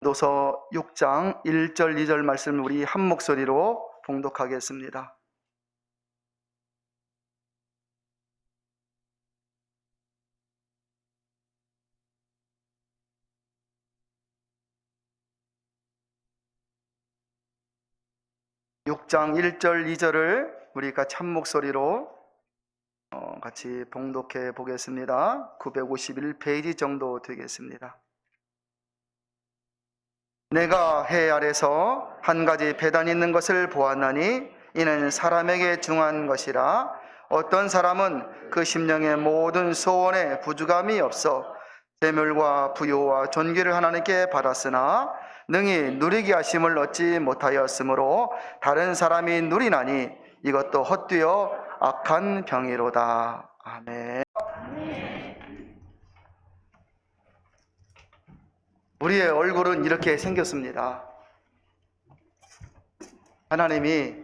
고린도서 6장 1절 2절 말씀을 우리 한 목소리로 봉독하겠습니다. 육 장 1절 2절을 우리 같이 한 목소리로 같이 봉독해 보겠습니다. 951페이지 정도 되겠습니다. 내가 해 아래서 한 가지 배단이 있는 것을 보았나니 이는 사람에게 중한 것이라. 어떤 사람은 그 심령의 모든 소원에 부족함이 없어 재물과 부요와 존귀를 하나님께 받았으나 능히 누리게 하심을 얻지 못하였으므로 다른 사람이 누리나니 이것도 헛되어 악한 병이로다. 아멘. 우리의 얼굴은 이렇게 생겼습니다. 하나님이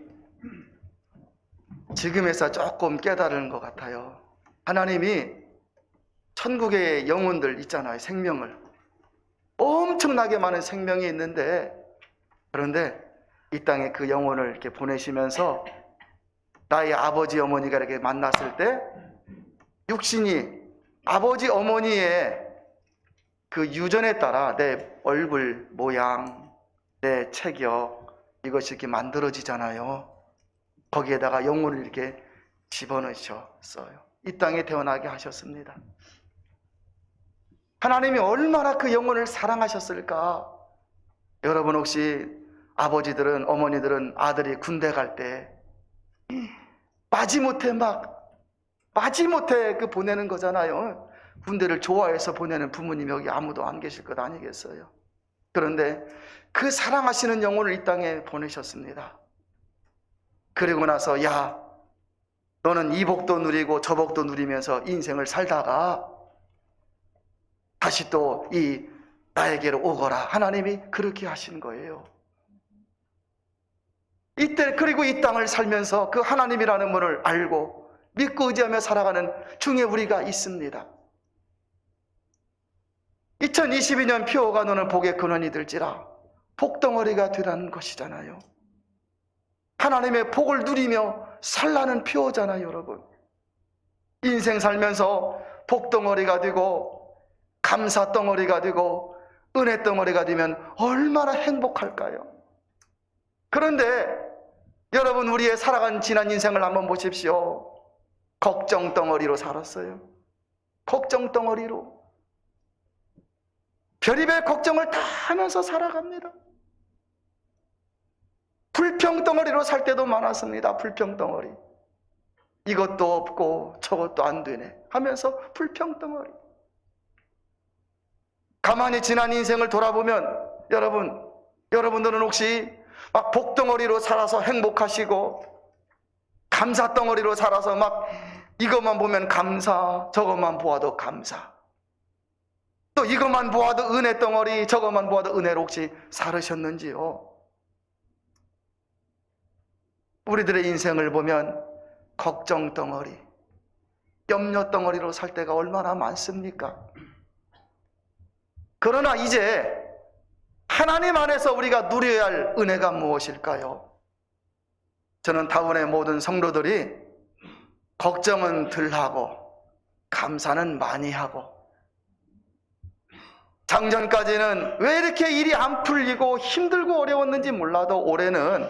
지금에서 조금 깨달은 것 같아요. 하나님이 천국의 영혼들 있잖아요. 생명을 엄청나게 많은 생명이 있는데, 그런데 이 땅에 그 영혼을 이렇게 보내시면서 나의 아버지 어머니가 이렇게 만났을 때 육신이 아버지 어머니의 그 유전에 따라 내 얼굴 모양, 내 체격, 이것이 이렇게 만들어지잖아요. 거기에다가 영혼을 이렇게 집어넣으셨어요. 이 땅에 태어나게 하셨습니다. 하나님이 얼마나 그 영혼을 사랑하셨을까? 여러분 혹시 아버지들은, 어머니들은 아들이 군대 갈 때 마지못해 그 보내는 거잖아요. 군대를 좋아해서 보내는 부모님 여기 아무도 안 계실 것 아니겠어요? 그런데 그 사랑하시는 영혼을 이 땅에 보내셨습니다. 그리고 나서 야, 너는 이 복도 누리고 저 복도 누리면서 인생을 살다가 다시 또 이 나에게로 오거라. 하나님이 그렇게 하신 거예요. 이때 그리고 이 땅을 살면서 그 하나님이라는 분을 알고 믿고 의지하며 살아가는 중에 우리가 있습니다. 2022년 표어가 너는 복의 근원이 될지라. 복덩어리가 되라는 것이잖아요. 하나님의 복을 누리며 살라는 표어잖아요, 여러분. 인생 살면서 복덩어리가 되고 감사덩어리가 되고 은혜덩어리가 되면 얼마나 행복할까요? 그런데 여러분, 우리의 살아간 지난 인생을 한번 보십시오. 걱정덩어리로 살았어요. 걱정덩어리로 별의별 걱정을 다 하면서 살아갑니다. 불평덩어리로 살 때도 많았습니다. 불평덩어리. 이것도 없고 저것도 안 되네 하면서 불평덩어리. 가만히 지난 인생을 돌아보면 여러분들은 혹시 막 복덩어리로 살아서 행복하시고 감사덩어리로 살아서 막 이것만 보면 감사, 저것만 보아도 감사, 또 이것만 보아도 은혜덩어리, 저것만 보아도 은혜로 혹시 살으셨는지요? 우리들의 인생을 보면 걱정덩어리, 염려덩어리로 살 때가 얼마나 많습니까? 그러나 이제 하나님 안에서 우리가 누려야 할 은혜가 무엇일까요? 저는 타운의 모든 성도들이 걱정은 덜 하고 감사는 많이 하고, 작년까지는 왜 이렇게 일이 안 풀리고 힘들고 어려웠는지 몰라도 올해는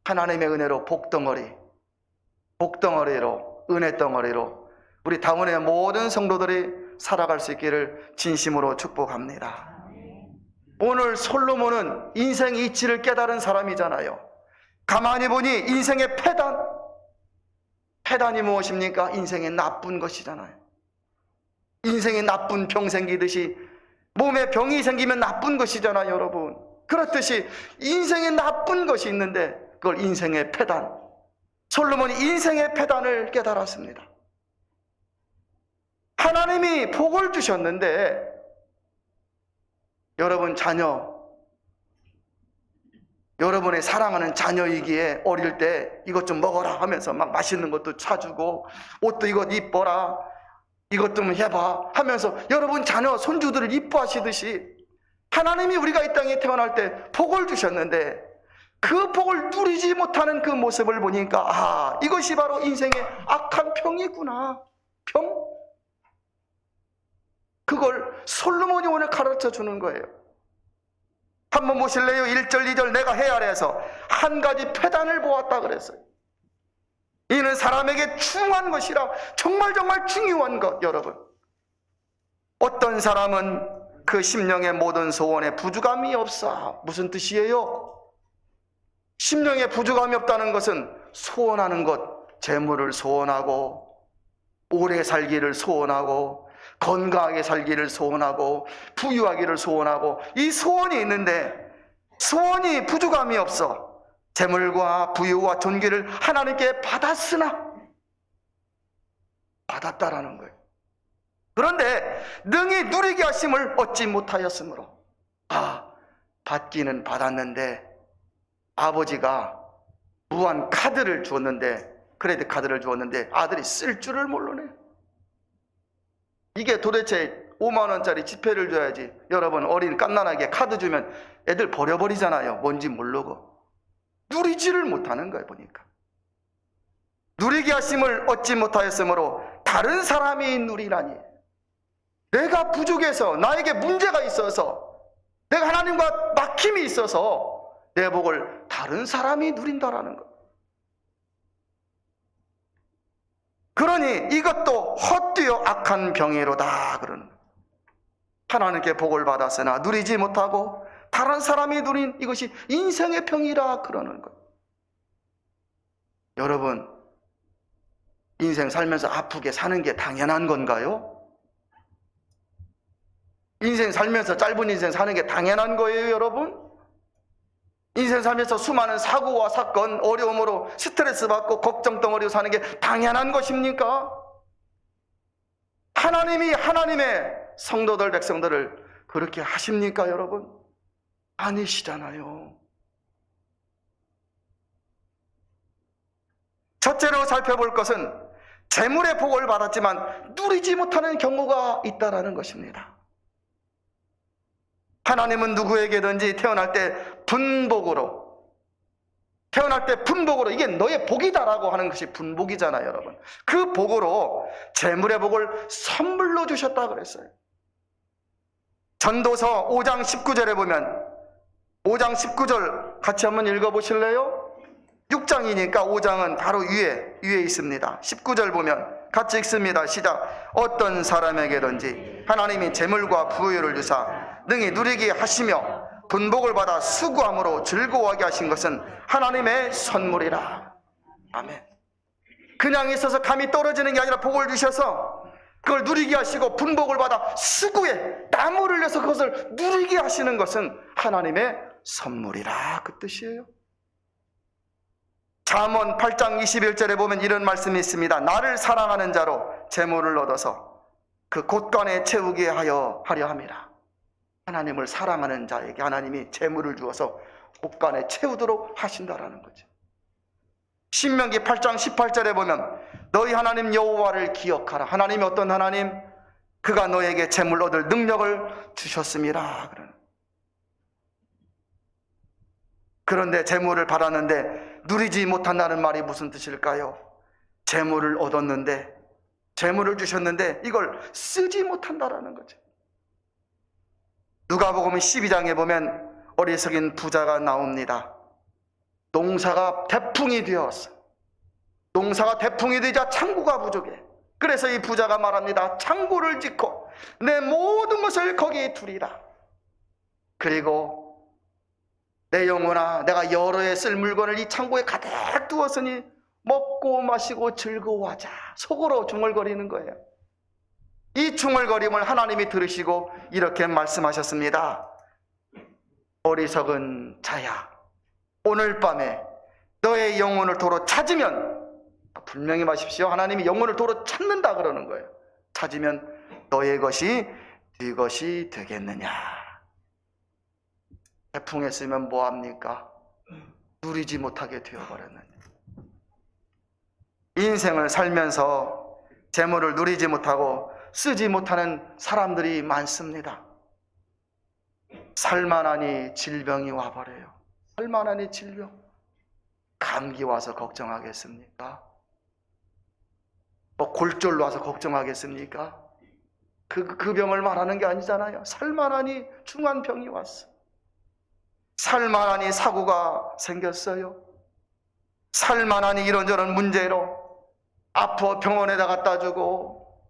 하나님의 은혜로 복덩어리로 은혜덩어리로 우리 타운의 모든 성도들이 살아갈 수 있기를 진심으로 축복합니다. 오늘 솔로몬은 인생의 이치를 깨달은 사람이잖아요. 가만히 보니 인생의 패단이 무엇입니까? 인생의 나쁜 것이잖아요. 인생의 나쁜 병 생기듯이 몸에 병이 생기면 나쁜 것이잖아요, 여러분. 그렇듯이 인생의 나쁜 것이 있는데 그걸 인생의 패단, 솔로몬이 인생의 패단을 깨달았습니다. 하나님이 복을 주셨는데 여러분 여러분의 사랑하는 자녀이기에 어릴 때 이것 좀 먹어라 하면서 막 맛있는 것도 사주고 옷도 이것 이뻐라, 이것 좀 해봐 하면서 여러분 자녀 손주들을 이뻐하시듯이 하나님이 우리가 이 땅에 태어날 때 복을 주셨는데 그 복을 누리지 못하는 그 모습을 보니까 아, 이것이 바로 인생의 악한 병이구나. 병? 그걸 솔로몬이 오늘 가르쳐 주는 거예요. 한번 보실래요? 1절, 2절 내가 해 아래에서 한 가지 패단을 보았다 그랬어요. 이는 사람에게 중요한 것이라. 정말 중요한 것, 여러분. 어떤 사람은 그 심령의 모든 소원에 부족함이 없어. 무슨 뜻이에요? 심령에 부족함이 없다는 것은 소원하는 것, 재물을 소원하고 오래 살기를 소원하고 건강하게 살기를 소원하고 부유하기를 소원하고 이 소원이 있는데 소원이 부족함이 없어. 재물과 부유와 존귀를 하나님께 받았으나 받았다라는 거예요. 그런데 능히 누리게 하심을 얻지 못하였으므로 아, 받기는 받았는데 아버지가 무한 카드를 주었는데 크레딧 카드를 주었는데 아들이 쓸 줄을 모르네. 이게 도대체 5만 원짜리 지폐를 줘야지. 여러분 어린 갓난아기에 카드 주면 애들 버려버리잖아요. 뭔지 모르고. 누리지를 못하는 거예요. 보니까 누리게 하심을 얻지 못하였으므로 다른 사람이 누리라니. 내가 부족해서 나에게 문제가 있어서 내가 하나님과 막힘이 있어서 내 복을 다른 사람이 누린다라는 것. 그러니 이것도 헛되어 악한 병이로다 그러는 것. 하나님께 복을 받았으나 누리지 못하고 다른 사람이 누린 이것이 인생의 병이라 그러는 것. 여러분 인생 살면서 아프게 사는 게 당연한 건가요? 인생 살면서 짧은 인생 사는 게 당연한 거예요, 여러분? 인생 살면서 수많은 사고와 사건, 어려움으로 스트레스 받고 걱정 덩어리로 사는 게 당연한 것입니까? 하나님이 하나님의 성도들, 백성들을 그렇게 하십니까, 여러분? 아니시잖아요. 첫째로 살펴볼 것은 재물의 복을 받았지만 누리지 못하는 경우가 있다는 것입니다. 하나님은 누구에게든지 태어날 때 분복으로 이게 너의 복이다라고 하는 것이 분복이잖아요, 여러분. 그 복으로 재물의 복을 선물로 주셨다 그랬어요. 전도서 5장 19절에 보면 5장 19절 같이 한번 읽어보실래요? 6장이니까 5장은 바로 위에 있습니다. 19절 보면 같이 읽습니다. 시작. 어떤 사람에게든지 하나님이 재물과 부유를 주사 능히 누리게 하시며 분복을 받아 수고함으로 즐거워하게 하신 것은 하나님의 선물이라. 아멘. 그냥 있어서 감이 떨어지는 게 아니라 복을 주셔서 그걸 누리게 하시고 분복을 받아 수고에 땀을 흘려서 그것을 누리게 하시는 것은 하나님의 선물이라 그 뜻이에요. 잠언 8장 21절에 보면 이런 말씀이 있습니다. 나를 사랑하는 자로 재물을 얻어서 그 곳간에 채우게 하려 함이라. 하나님을 사랑하는 자에게 하나님이 재물을 주어서 곳간에 채우도록 하신다라는 거죠. 신명기 8장 18절에 보면 너희 하나님 여호와를 기억하라. 하나님이 어떤 하나님? 그가 너에게 재물 얻을 능력을 주셨음이라. 그런데 재물을 받았는데 누리지 못한다는 말이 무슨 뜻일까요? 재물을 얻었는데 재물을 주셨는데 이걸 쓰지 못한다라는 거죠. 누가복음 12장에 보면 어리석인 부자가 나옵니다. 농사가 대풍이 되었어. 농사가 대풍이 되자 창고가 부족해. 그래서 이 부자가 말합니다. 창고를 짓고 내 모든 것을 거기에 두리라. 그리고 내 영혼아, 내가 여러 해 쓸 물건을 이 창고에 가득 두었으니 먹고 마시고 즐거워하자. 속으로 중얼거리는 거예요. 이 중얼거림을 하나님이 들으시고 이렇게 말씀하셨습니다. 어리석은 자야, 오늘 밤에 너의 영혼을 도로 찾으면, 분명히 마십시오. 하나님이 영혼을 도로 찾는다 그러는 거예요. 찾으면 너의 것이 네 것이 되겠느냐. 태풍에 쓰면 뭐합니까? 누리지 못하게 되어버렸느냐. 인생을 살면서 재물을 누리지 못하고 쓰지 못하는 사람들이 많습니다. 살만하니 질병이 와버려요. 살만하니 질병. 감기 와서 걱정하겠습니까? 뭐 골절로 와서 걱정하겠습니까? 그 병을 말하는 게 아니잖아요. 살만하니 중한 병이 왔어. 살만하니 사고가 생겼어요. 살만하니 이런저런 문제로 아파 병원에다 갖다 주고,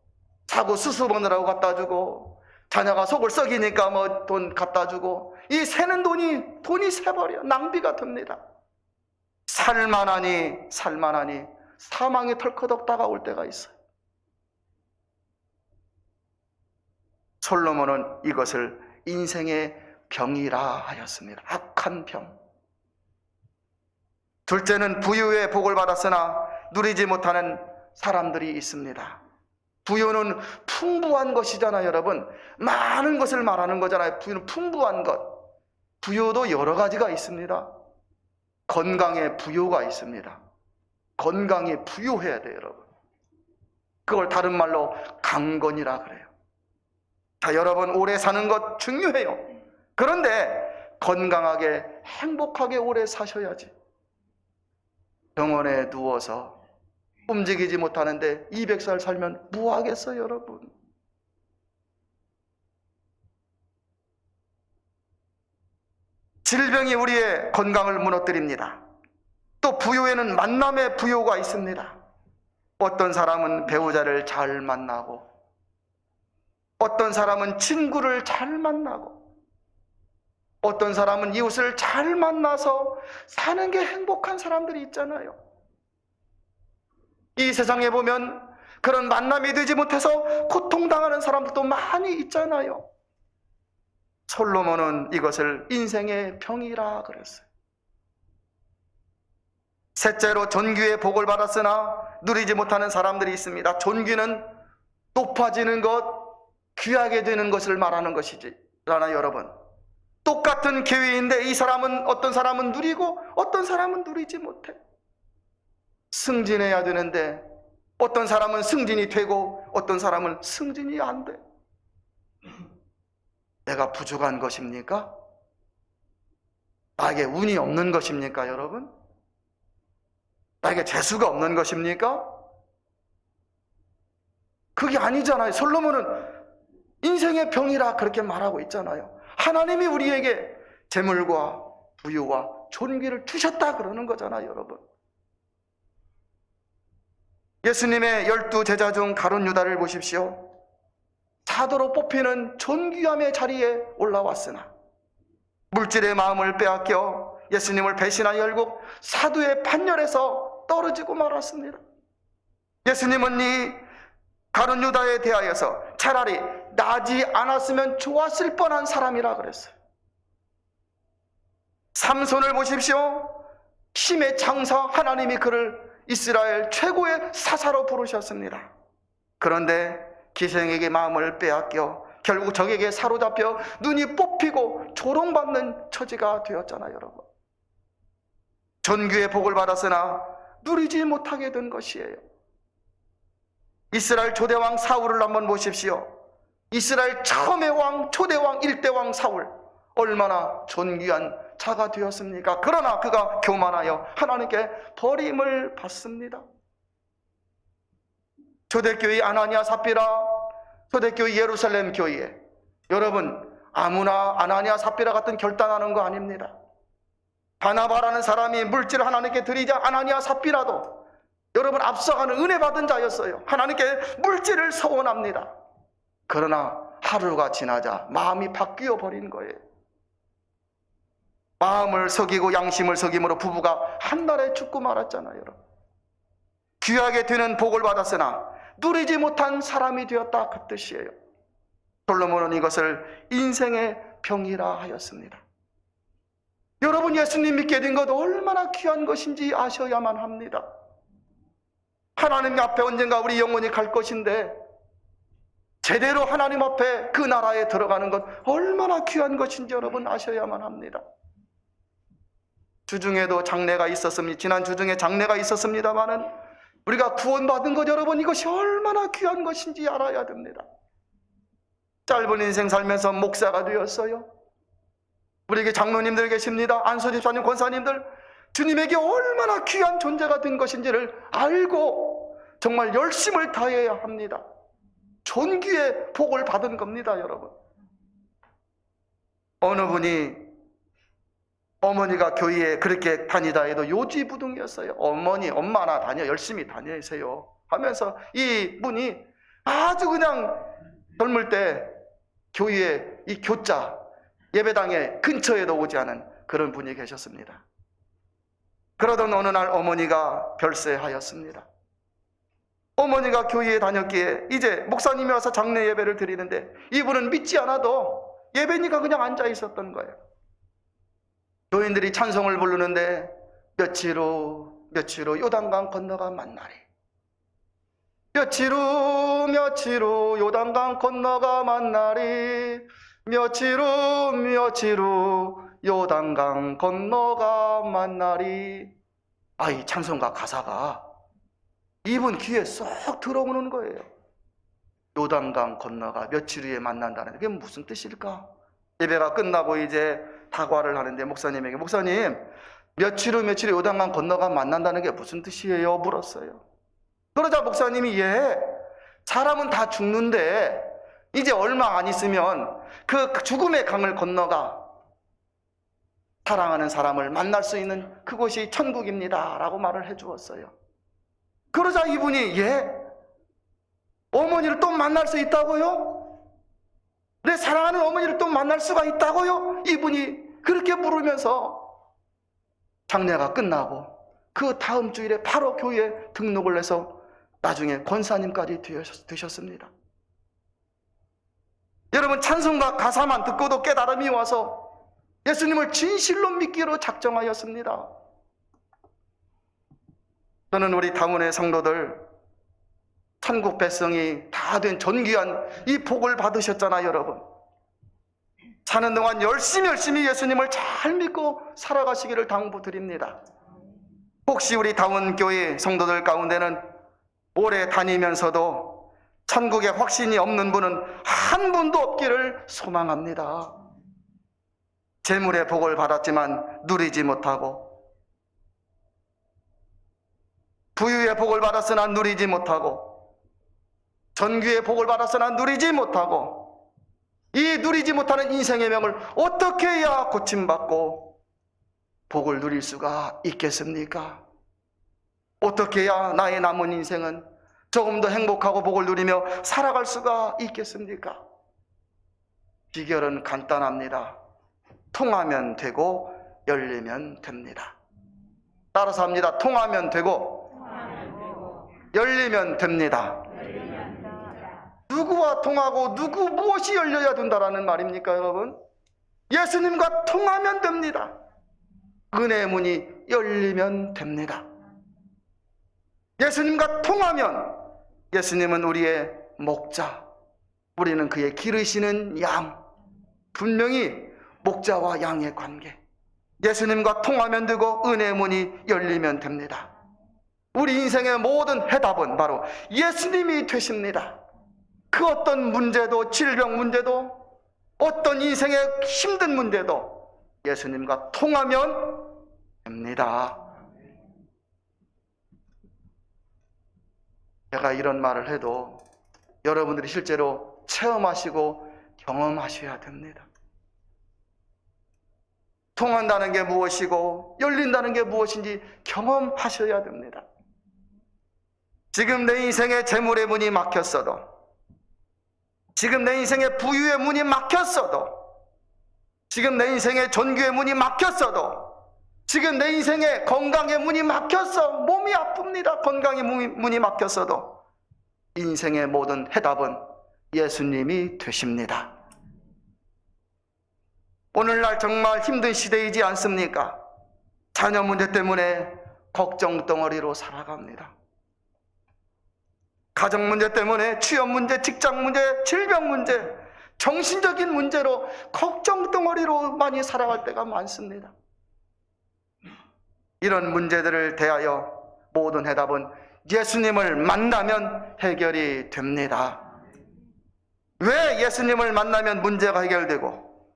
사고 수술하느라고 갖다 주고, 자녀가 속을 썩이니까 뭐 돈 갖다 주고, 이 새는 돈이 새버려. 낭비가 됩니다. 살만하니 사망이 털커덕 다가올 때가 있어요. 솔로몬은 이것을 인생의 병이라 하였습니다. 악한 병. 둘째는 부유의 복을 받았으나 누리지 못하는 사람들이 있습니다. 부유는 풍부한 것이잖아요, 여러분. 많은 것을 말하는 거잖아요. 부유는 풍부한 것. 부유도 여러 가지가 있습니다. 건강에 부유가 있습니다. 건강이 부유해야 돼요, 여러분. 그걸 다른 말로 강건이라 그래요. 자, 여러분, 오래 사는 것 중요해요. 그런데 건강하게 행복하게 오래 사셔야지. 병원에 누워서 움직이지 못하는데 200살 살면 뭐 하겠어요, 여러분? 질병이 우리의 건강을 무너뜨립니다. 또 부유에는 만남의 부유가 있습니다. 어떤 사람은 배우자를 잘 만나고, 어떤 사람은 친구를 잘 만나고, 어떤 사람은 이웃을 잘 만나서 사는 게 행복한 사람들이 있잖아요. 이 세상에 보면 그런 만남이 되지 못해서 고통당하는 사람들도 많이 있잖아요. 솔로몬은 이것을 인생의 병이라 그랬어요. 셋째로 존귀의 복을 받았으나 누리지 못하는 사람들이 있습니다. 존귀는 높아지는 것, 귀하게 되는 것을 말하는 것이잖아요, 여러분. 똑같은 기회인데 이 사람은, 어떤 사람은 누리고 어떤 사람은 누리지 못해. 승진해야 되는데 어떤 사람은 승진이 되고 어떤 사람은 승진이 안 돼. 내가 부족한 것입니까? 나에게 운이 없는 것입니까, 여러분? 나에게 재수가 없는 것입니까? 그게 아니잖아요. 솔로몬은 인생의 병이라 그렇게 말하고 있잖아요. 하나님이 우리에게 재물과 부유와 존귀를 주셨다 그러는 거잖아요, 여러분. 예수님의 12제자 중 가룟 유다를 보십시오. 사도로 뽑히는 존귀함의 자리에 올라왔으나 물질의 마음을 빼앗겨 예수님을 배신하여 결국 사도의 판결에서 떨어지고 말았습니다. 예수님은 이 가룟 유다에 대하여서 차라리 나지 않았으면 좋았을 뻔한 사람이라 그랬어요. 삼손을 보십시오. 힘의 장사, 하나님이 그를 이스라엘 최고의 사사로 부르셨습니다. 그런데 기생에게 마음을 빼앗겨 결국 적에게 사로잡혀 눈이 뽑히고 조롱받는 처지가 되었잖아요, 여러분. 존귀의 복을 받았으나 누리지 못하게 된 것이에요. 이스라엘 초대왕 사울을 한번 보십시오. 이스라엘 처음의 왕, 초대왕, 1대왕 사울, 얼마나 존귀한 자가 되었습니까? 그러나 그가 교만하여 하나님께 버림을 받습니다. 초대교회 아나니아 삽비라, 초대교회 예루살렘 교회, 여러분 아무나 아나니아 삽비라 같은 결단하는 거 아닙니다. 바나바라는 사람이 물질을 하나님께 드리자 아나니아 삽비라도 여러분 앞서가는 은혜 받은 자였어요. 하나님께 물질을 서원합니다. 그러나 하루가 지나자 마음이 바뀌어 버린 거예요. 마음을 속이고 양심을 속임으로 부부가 한 달에 죽고 말았잖아요, 여러분. 귀하게 되는 복을 받았으나 누리지 못한 사람이 되었다, 그 뜻이에요. 솔로몬은 이것을 인생의 병이라 하였습니다. 여러분, 예수님 믿게 된 것 얼마나 귀한 것인지 아셔야만 합니다. 하나님 앞에 언젠가 우리 영혼이 갈 것인데 제대로 하나님 앞에 그 나라에 들어가는 것 얼마나 귀한 것인지 여러분 아셔야만 합니다. 주중에도 장례가 있었습니다. 지난 주중에 장례가 있었습니다마는 우리가 구원받은 것, 여러분 이것이 얼마나 귀한 것인지 알아야 됩니다. 짧은 인생 살면서 목사가 되었어요. 우리에게 장로님들 계십니다. 안수집사님, 권사님들, 주님에게 얼마나 귀한 존재가 된 것인지를 알고 정말 열심을 다해야 합니다. 존귀의 복을 받은 겁니다, 여러분. 어느 분이 어머니가 교회에 그렇게 다니다 해도 요지부동이었어요. 어머니, 엄마나 다녀, 열심히 다니세요 하면서 이 분이 아주 그냥 젊을 때 교회에 이 교자, 예배당에 근처에도 오지 않은 그런 분이 계셨습니다. 그러던 어느 날 어머니가 별세하였습니다. 어머니가 교회에 다녔기에 이제 목사님이 와서 장례 예배를 드리는데 이분은 믿지 않아도 예배니까 그냥 앉아 있었던 거예요. 교인들이 찬송을 부르는데 며칠 후 요단강 건너가 만나리. 며칠 후 요단강 건너가 만나리. 며칠 후 요단강 건너가 만나리. 이 찬송가 가사가 이분 귀에 쏙 들어오는 거예요. 요단강 건너가 며칠 후에 만난다는 게 무슨 뜻일까? 예배가 끝나고 이제 다과를 하는데 목사님에게, 목사님, 며칠 후 요단강 건너가 만난다는 게 무슨 뜻이에요? 물었어요. 그러자 목사님이, 사람은 다 죽는데 이제 얼마 안 있으면 그 죽음의 강을 건너가 사랑하는 사람을 만날 수 있는 그곳이 천국입니다 라고 말을 해주었어요. 그러자 이분이, 어머니를 또 만날 수 있다고요? 내 사랑하는 어머니를 또 만날 수가 있다고요? 이분이 그렇게 물으면서 장례가 끝나고 그 다음 주일에 바로 교회에 등록을 해서 나중에 권사님까지 되셨습니다. 여러분, 찬송가 가사만 듣고도 깨달음이 와서 예수님을 진실로 믿기로 작정하였습니다. 저는 우리 다문의 성도들, 천국 백성이 다 된 존귀한 이 복을 받으셨잖아요, 여러분. 사는 동안 열심히 예수님을 잘 믿고 살아가시기를 당부드립니다. 혹시 우리 다문교회 성도들 가운데는 오래 다니면서도 천국에 확신이 없는 분은 한 분도 없기를 소망합니다. 재물의 복을 받았지만 누리지 못하고, 부유의 복을 받았으나 누리지 못하고, 전귀의 복을 받았으나 누리지 못하고, 이 누리지 못하는 인생의 명을 어떻게 해야 고침받고 복을 누릴 수가 있겠습니까? 어떻게 해야 나의 남은 인생은 조금 더 행복하고 복을 누리며 살아갈 수가 있겠습니까? 비결은 간단합니다. 통하면 되고 열리면 됩니다. 따라서 합니다. 통하면 되고 열리면 됩니다. 누구와 통하고 무엇이 열려야 된다라는 말입니까, 여러분? 예수님과 통하면 됩니다. 은혜의 문이 열리면 됩니다. 예수님과 통하면 예수님은 우리의 목자, 우리는 그의 기르시는 양. 분명히 목자와 양의 관계. 예수님과 통하면 되고 은혜의 문이 열리면 됩니다. 우리 인생의 모든 해답은 바로 예수님이 되십니다. 그 어떤 문제도, 질병 문제도, 어떤 인생의 힘든 문제도 예수님과 통하면 됩니다. 제가 이런 말을 해도 여러분들이 실제로 체험하시고 경험하셔야 됩니다. 통한다는 게 무엇이고 열린다는 게 무엇인지 경험하셔야 됩니다. 지금 내 인생의 재물의 문이 막혔어도, 지금 내 인생의 부유의 문이 막혔어도, 지금 내 인생의 존귀의 문이 막혔어도, 지금 내 인생의 건강의 문이 막혔어. 몸이 아픕니다. 건강의 문이 막혔어도 인생의 모든 해답은 예수님이 되십니다. 오늘날 정말 힘든 시대이지 않습니까? 자녀 문제 때문에 걱정 덩어리로 살아갑니다. 가정 문제 때문에 취업 문제, 직장 문제, 질병 문제, 정신적인 문제로 걱정 덩어리로 많이 살아갈 때가 많습니다. 이런 문제들을 대하여 모든 해답은 예수님을 만나면 해결이 됩니다. 왜 예수님을 만나면 문제가 해결되고,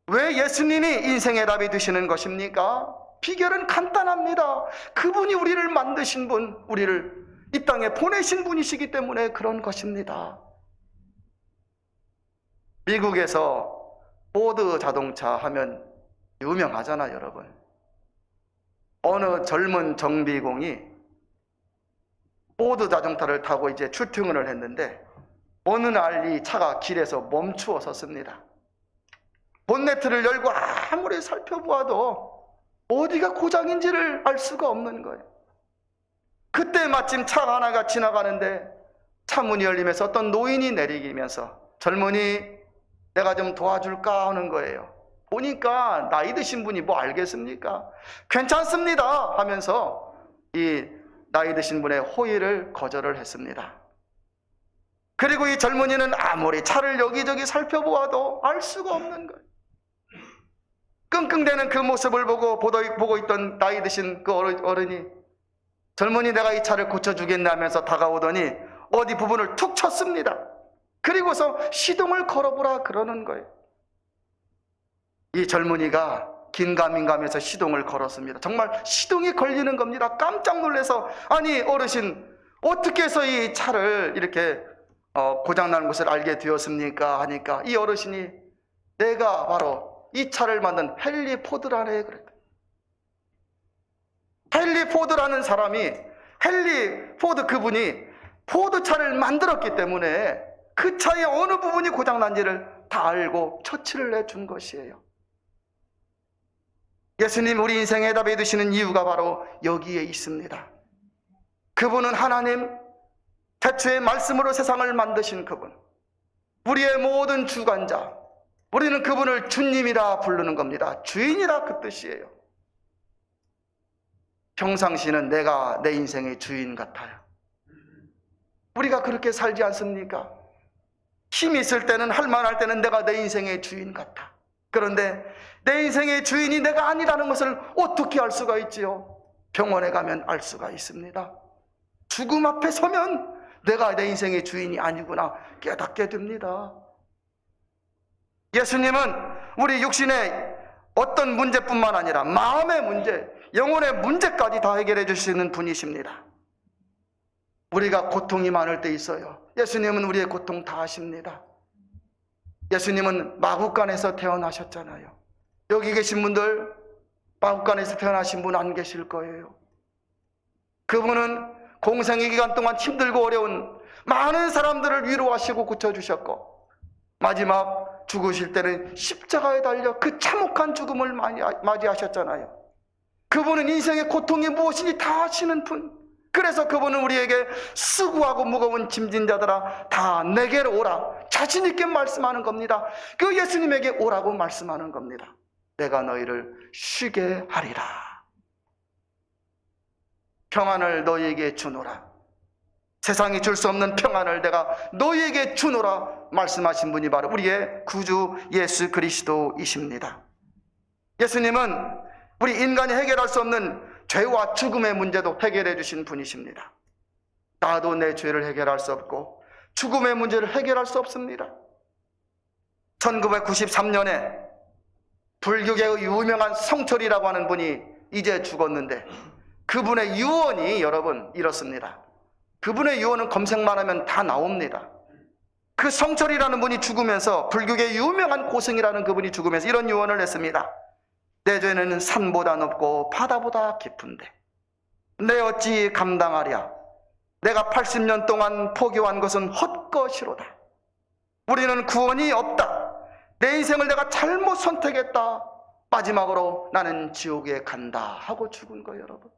왜 예수님이 인생의 답이 되시는 것입니까? 비결은 간단합니다. 그분이 우리를 만드신 분, 우리를 이 땅에 보내신 분이시기 때문에 그런 것입니다. 미국에서 포드 자동차 하면 유명하잖아요, 여러분. 어느 젊은 정비공이 포드 자동차를 타고 이제 출퇴근을 했는데 어느 날 이 차가 길에서 멈추어 섰습니다. 본네트를 열고 아무리 살펴보아도 어디가 고장인지를 알 수가 없는 거예요. 그때 마침 차 하나가 지나가는데 차 문이 열리면서 어떤 노인이 내리면서 젊은이 내가 좀 도와줄까 하는 거예요. 보니까 나이 드신 분이 뭐 알겠습니까? 괜찮습니다 하면서 이 나이 드신 분의 호의를 거절을 했습니다. 그리고 이 젊은이는 아무리 차를 여기저기 살펴보아도 알 수가 없는 거예요. 끙끙대는 그 모습을 보고 있던 나이 드신 그 어른이 젊은이 내가 이 차를 고쳐주겠네 하면서 다가오더니 어디 부분을 툭 쳤습니다. 그리고서 시동을 걸어보라 그러는 거예요. 이 젊은이가 긴가민가하면서 시동을 걸었습니다. 정말 시동이 걸리는 겁니다. 깜짝 놀라서 아니 어르신 어떻게 해서 이 차를 이렇게 고장나는 것을 알게 되었습니까? 하니까 이 어르신이 내가 바로 이 차를 만든 헨리 포드라네 그랬다. 헨리 포드라는 사람이 헨리 포드 그분이 포드 차를 만들었기 때문에 그 차의 어느 부분이 고장난지를 다 알고 처치를 해준 것이에요. 예수님 우리 인생에 답해 주시는 이유가 바로 여기에 있습니다. 그분은 하나님 태초의 말씀으로 세상을 만드신 그분, 우리의 모든 주관자, 우리는 그분을 주님이라 부르는 겁니다. 주인이라 그 뜻이에요. 평상시는 내가 내 인생의 주인 같아요. 우리가 그렇게 살지 않습니까? 힘이 있을 때는 할만할 때는 내가 내 인생의 주인 같아. 그런데 내 인생의 주인이 내가 아니라는 것을 어떻게 알 수가 있지요? 병원에 가면 알 수가 있습니다. 죽음 앞에 서면 내가 내 인생의 주인이 아니구나 깨닫게 됩니다. 예수님은 우리 육신의 어떤 문제뿐만 아니라 마음의 문제, 영혼의 문제까지 다 해결해 주시는 분이십니다. 우리가 고통이 많을 때 있어요. 예수님은 우리의 고통 다 아십니다. 예수님은 마구간에서 태어나셨잖아요. 여기 계신 분들 마구간에서 태어나신 분 안 계실 거예요. 그분은 공생의 기간 동안 힘들고 어려운 많은 사람들을 위로하시고 고쳐주셨고 마지막 죽으실 때는 십자가에 달려 그 참혹한 죽음을 맞이하셨잖아요. 그분은 인생의 고통이 무엇인지 다 아시는 분. 그래서 그분은 우리에게 수고하고 무거운 짐진 자들아 다 내게로 오라 자신 있게 말씀하는 겁니다. 그 예수님에게 오라고 말씀하는 겁니다. 내가 너희를 쉬게 하리라. 평안을 너희에게 주노라. 세상이 줄 수 없는 평안을 내가 너희에게 주노라 말씀하신 분이 바로 우리의 구주 예수 그리스도이십니다. 예수님은 우리 인간이 해결할 수 없는 죄와 죽음의 문제도 해결해 주신 분이십니다. 나도 내 죄를 해결할 수 없고 죽음의 문제를 해결할 수 없습니다. 1993년에 불교계의 유명한 성철이라고 하는 분이 이제 죽었는데 그분의 유언이 여러분 이렇습니다. 그분의 유언은 검색만 하면 다 나옵니다. 그 성철이라는 분이 죽으면서 불교계의 유명한 고승이라는 그분이 죽으면서 이런 유언을 했습니다. 내 죄는 산보다 높고 바다보다 깊은데 내 어찌 감당하랴. 내가 80년 동안 포기한 것은 헛것이로다. 우리는 구원이 없다. 내 인생을 내가 잘못 선택했다. 마지막으로 나는 지옥에 간다 하고 죽은 거예요, 여러분.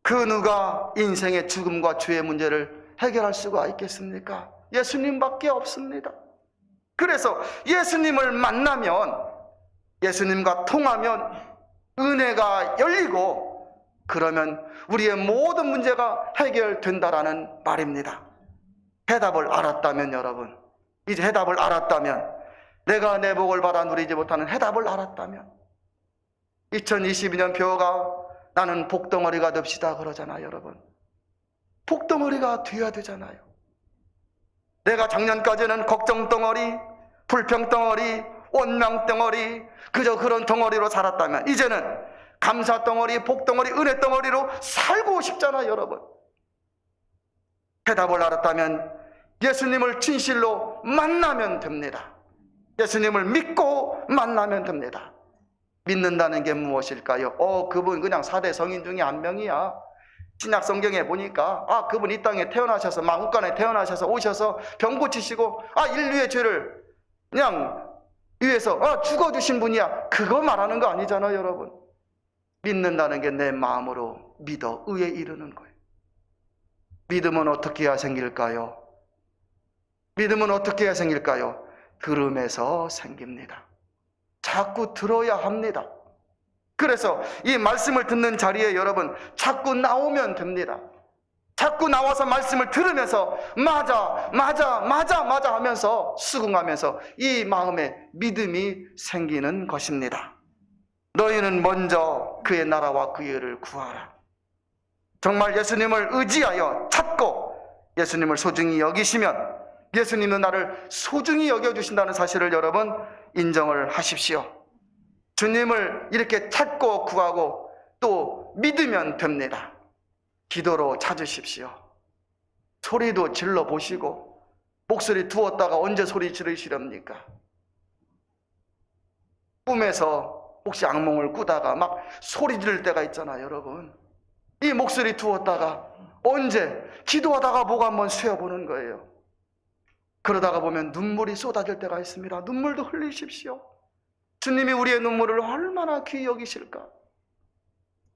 그 누가 인생의 죽음과 죄의 문제를 해결할 수가 있겠습니까? 예수님밖에 없습니다. 그래서 예수님을 만나면, 예수님과 통하면 은혜가 열리고 그러면 우리의 모든 문제가 해결된다라는 말입니다. 해답을 알았다면 여러분, 이제 해답을 알았다면, 내가 내 복을 받아 누리지 못하는 해답을 알았다면 2022년 표어가 나는 복덩어리가 됩시다 그러잖아요, 여러분. 복덩어리가 돼야 되잖아요. 내가 작년까지는 걱정덩어리, 불평덩어리, 원망덩어리, 그저 그런 덩어리로 살았다면 이제는 감사덩어리, 복덩어리, 은혜덩어리로 살고 싶잖아요, 여러분. 해답을 알았다면 예수님을 진실로 만나면 됩니다. 예수님을 믿고 만나면 됩니다. 믿는다는 게 무엇일까요? 그분 그냥 4대 성인 중에 한 명이야. 신약 성경에 보니까 그분 이 땅에 태어나셔서 마국간에 태어나셔서 오셔서 병 고치시고 인류의 죄를 그냥 위해서 죽어주신 분이야. 그거 말하는 거 아니잖아요, 여러분. 믿는다는 게 내 마음으로 믿어 의에 이르는 거예요. 믿음은 어떻게 해야 생길까요? 믿음은 어떻게 해야 생길까요? 들음에서 생깁니다. 자꾸 들어야 합니다. 그래서 이 말씀을 듣는 자리에 여러분 자꾸 나오면 됩니다. 자꾸 나와서 말씀을 들으면서 맞아 하면서 수긍하면서 이 마음에 믿음이 생기는 것입니다. 너희는 먼저 그의 나라와 그의 의를 구하라. 정말 예수님을 의지하여 찾고 예수님을 소중히 여기시면 예수님은 나를 소중히 여겨주신다는 사실을 여러분 인정을 하십시오. 주님을 이렇게 찾고 구하고 또 믿으면 됩니다. 기도로 찾으십시오. 소리도 질러보시고 목소리 두었다가 언제 소리 지르시렵니까? 꿈에서 혹시 악몽을 꾸다가 막 소리 지를 때가 있잖아요, 여러분. 이 목소리 두었다가 언제 기도하다가 목 한번 쉬어보는 거예요. 그러다가 보면 눈물이 쏟아질 때가 있습니다. 눈물도 흘리십시오. 주님이 우리의 눈물을 얼마나 귀히 여기실까?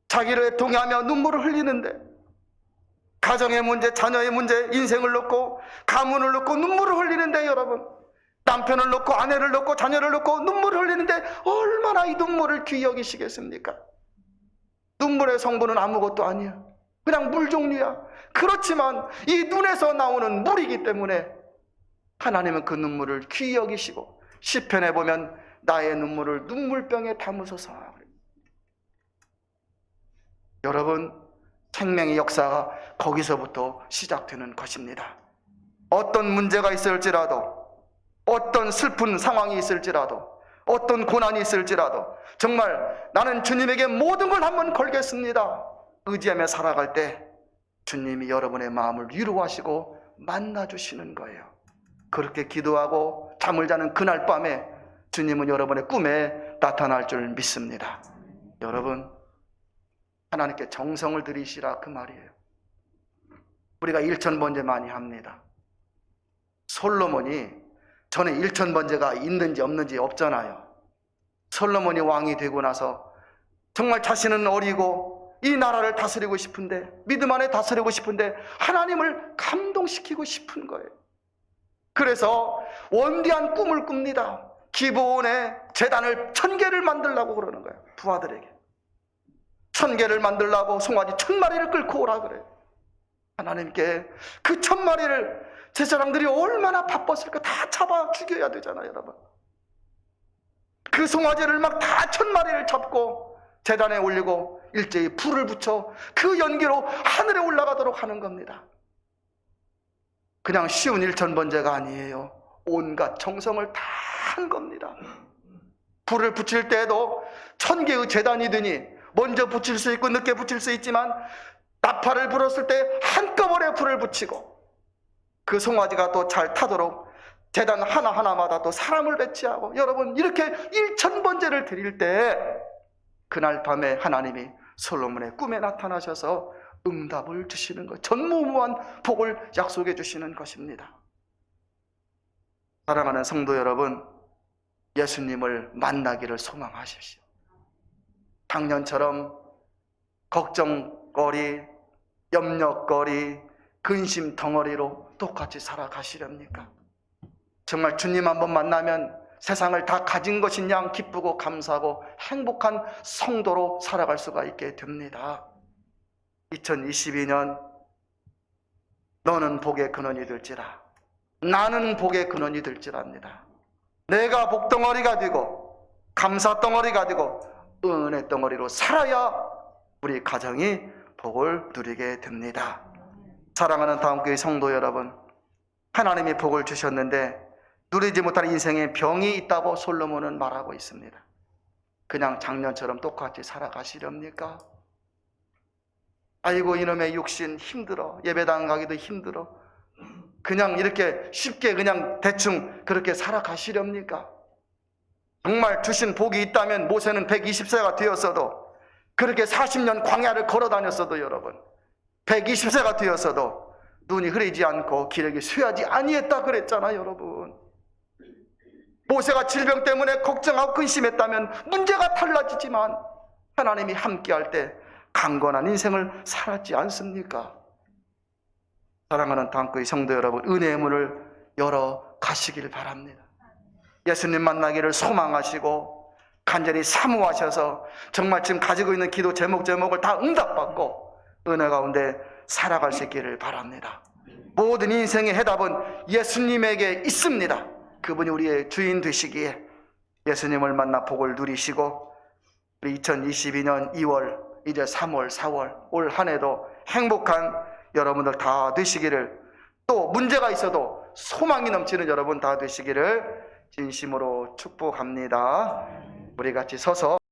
자기를 동의하며 눈물을 흘리는데 가정의 문제, 자녀의 문제, 인생을 놓고 가문을 놓고 눈물을 흘리는데 여러분 남편을 놓고 아내를 놓고 자녀를 놓고 눈물을 흘리는데 얼마나 이 눈물을 귀히 여기시겠습니까? 눈물의 성분은 아무것도 아니야. 그냥 물 종류야. 그렇지만 이 눈에서 나오는 물이기 때문에 하나님은 그 눈물을 귀히 여기시고 시편에 보면 나의 눈물을 눈물병에 담으소서. 여러분 생명의 역사가 거기서부터 시작되는 것입니다. 어떤 문제가 있을지라도 어떤 슬픈 상황이 있을지라도 어떤 고난이 있을지라도 정말 나는 주님에게 모든 걸 한번 걸겠습니다. 의지하며 살아갈 때 주님이 여러분의 마음을 위로하시고 만나주시는 거예요. 그렇게 기도하고 잠을 자는 그날 밤에 주님은 여러분의 꿈에 나타날 줄 믿습니다. 여러분 하나님께 정성을 들이시라 그 말이에요. 우리가 1000번제 많이 합니다. 솔로몬이 전에 1000번제가 있는지 없는지 없잖아요. 솔로몬이 왕이 되고 나서 정말 자신은 어리고 이 나라를 다스리고 싶은데 믿음 안에 다스리고 싶은데 하나님을 감동시키고 싶은 거예요. 그래서 원대한 꿈을 꿉니다. 기브온에 제단을 1000개를 만들라고 그러는 거예요. 부하들에게 1000개를 만들라고 송아지 1000마리를 끌고 오라 그래요. 하나님께 그 1000마리를 제사장들이 얼마나 바빴을까. 다 잡아 죽여야 되잖아요, 여러분. 그 송아지를 막 다 1000마리를 잡고 제단에 올리고 일제히 불을 붙여 그 연기로 하늘에 올라가도록 하는 겁니다. 그냥 쉬운 1000번제가 아니에요. 온갖 정성을 다 한 겁니다. 불을 붙일 때에도 1000개의 제단이더니 먼저 붙일 수 있고 늦게 붙일 수 있지만 나팔을 불었을 때 한꺼번에 불을 붙이고 그 송아지가 또 잘 타도록 제단 하나하나마다 또 사람을 배치하고 여러분 이렇게 1000번제를 드릴 때 그날 밤에 하나님이 솔로몬의 꿈에 나타나셔서 응답을 주시는 것, 전무후무한 복을 약속해 주시는 것입니다. 사랑하는 성도 여러분, 예수님을 만나기를 소망하십시오. 작년처럼 걱정거리, 염려거리, 근심 덩어리로 똑같이 살아가시렵니까? 정말 주님 한번 만나면 세상을 다 가진 것인 양 기쁘고 감사하고 행복한 성도로 살아갈 수가 있게 됩니다. 2022년 너는 복의 근원이 될지라 나는 복의 근원이 될지랍니다. 내가 복덩어리가 되고 감사덩어리가 되고 은혜 덩어리로 살아야 우리 가정이 복을 누리게 됩니다. 사랑하는 다음교회 성도 여러분, 하나님이 복을 주셨는데 누리지 못할 인생에 병이 있다고 솔로몬은 말하고 있습니다. 그냥 작년처럼 똑같이 살아가시렵니까? 아이고 이놈의 육신 힘들어, 예배당 가기도 힘들어, 그냥 이렇게 쉽게 그냥 대충 그렇게 살아가시렵니까? 정말 주신 복이 있다면 모세는 120세가 되었어도, 그렇게 40년 광야를 걸어 다녔어도, 여러분 120세가 되었어도 눈이 흐리지 않고 기력이 쇠하지 아니했다 그랬잖아요. 여러분, 모세가 질병 때문에 걱정하고 근심했다면 문제가 달라지지만 하나님이 함께할 때 강건한 인생을 살았지 않습니까? 사랑하는 땅끝 성도 여러분, 은혜의 문을 열어 가시길 바랍니다. 예수님 만나기를 소망하시고 간절히 사모하셔서 정말 지금 가지고 있는 기도 제목을 다 응답받고 은혜 가운데 살아갈 수 있기를 바랍니다. 모든 인생의 해답은 예수님에게 있습니다. 그분이 우리의 주인 되시기에 예수님을 만나 복을 누리시고, 우리 2022년 2월, 이제 3월, 4월 올 한 해도 행복한 여러분들 다 되시기를, 또 문제가 있어도 소망이 넘치는 여러분 다 되시기를 진심으로 축복합니다. 우리 같이 서서